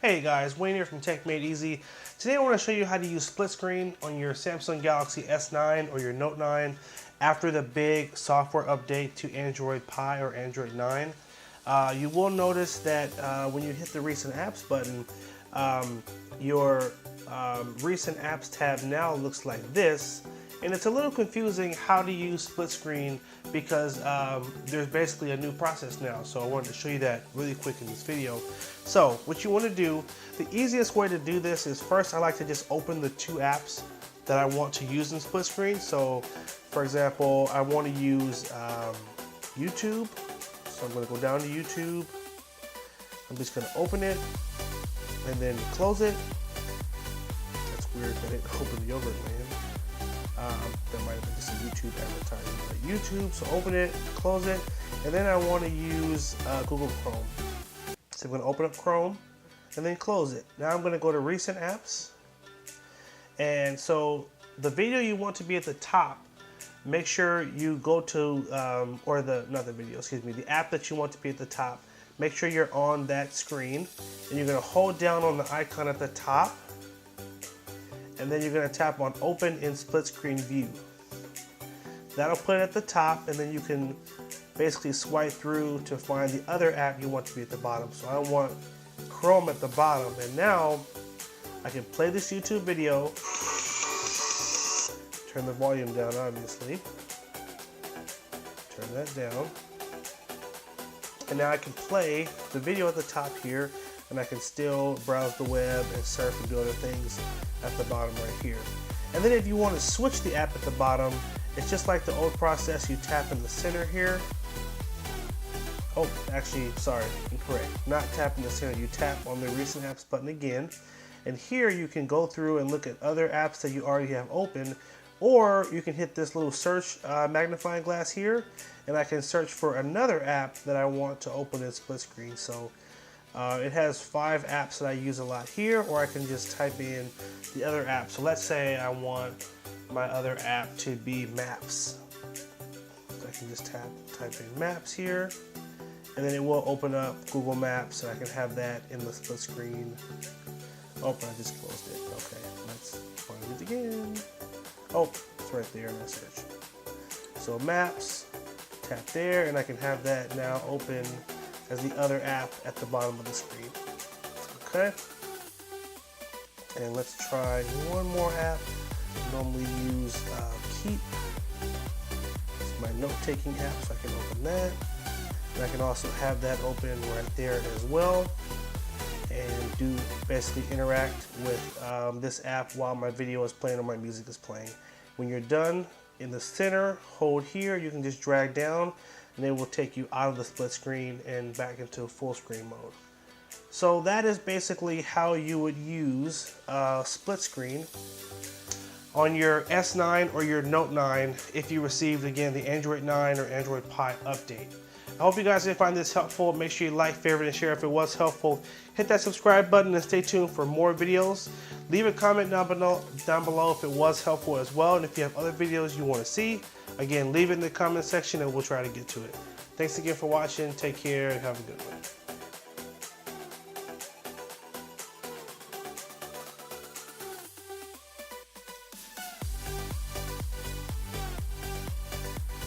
Hey guys, Wayne here from Tech Made Easy. Today I want to show you how to use split screen on your Samsung Galaxy S9 or your Note 9 after the big software update to Android Pie or Android 9. You will notice that when you hit the recent apps button, your recent apps tab now looks like this. And it's a little confusing how to use split screen because there's basically a new process now. So I wanted to show you that really quick in this video. So what you want to do, the easiest way to do this is first I like to just open the two apps that I want to use in split screen. So for example, I want to use YouTube. So I'm going to go down to YouTube. I'm just going to open it and then close it. That's weird that it opened the Yogurt Land. That might have been just a YouTube advertisement. But YouTube, so open it, close it, and then I want to use Google Chrome. So I'm going to open up Chrome and then close it. Now I'm going to go to recent apps. And so the video you want to be at the top, make sure you go to, the app that you want to be at the top, make sure you're on that screen and you're going to hold down on the icon at the top. And then you're going to tap on Open in Split Screen View. That'll put it at the top, and then you can basically swipe through to find the other app you want to be at the bottom. So I want Chrome at the bottom, and now I can play this YouTube video. Turn the volume down, obviously. Turn that down. And now I can play the video at the top here, and I can still browse the web and surf and do other things at the bottom right here. And then if you want to switch the app at the bottom, it's just like the old process. You tap in the center here. Oh, actually, sorry, incorrect. Not tap in the center, you tap on the recent apps button again. And here you can go through and look at other apps that you already have open, or you can hit this little search magnifying glass here, and I can search for another app that I want to open in split screen. So it has 5 apps that I use a lot here, or I can just type in the other app. So let's say I want my other app to be Maps. So I can just type in Maps here, and then it will open up Google Maps, and I can have that in the split screen. Oh, I just closed it. Okay, let's find it again. Oh, it's right there in that search. So Maps, tap there, and I can have that now open as the other app at the bottom of the screen. Okay. And let's try one more app. I normally use Keep. It's my note-taking app, so I can open that. And I can also have that open right there as well, and do basically interact with this app while my video is playing or my music is playing. When you're done, in the center, hold here. You can just drag down, and it will take you out of the split screen and back into full screen mode. So that is basically how you would use split screen on your S9 or your Note 9 if you received, again, the Android 9 or Android Pie update. I hope you guys did find this helpful. Make sure you like, favorite, and share if it was helpful. Hit that subscribe button and stay tuned for more videos. Leave a comment down below if it was helpful as well. And if you have other videos you want to see, again, leave it in the comment section and we'll try to get to it. Thanks again for watching. Take care and have a good one.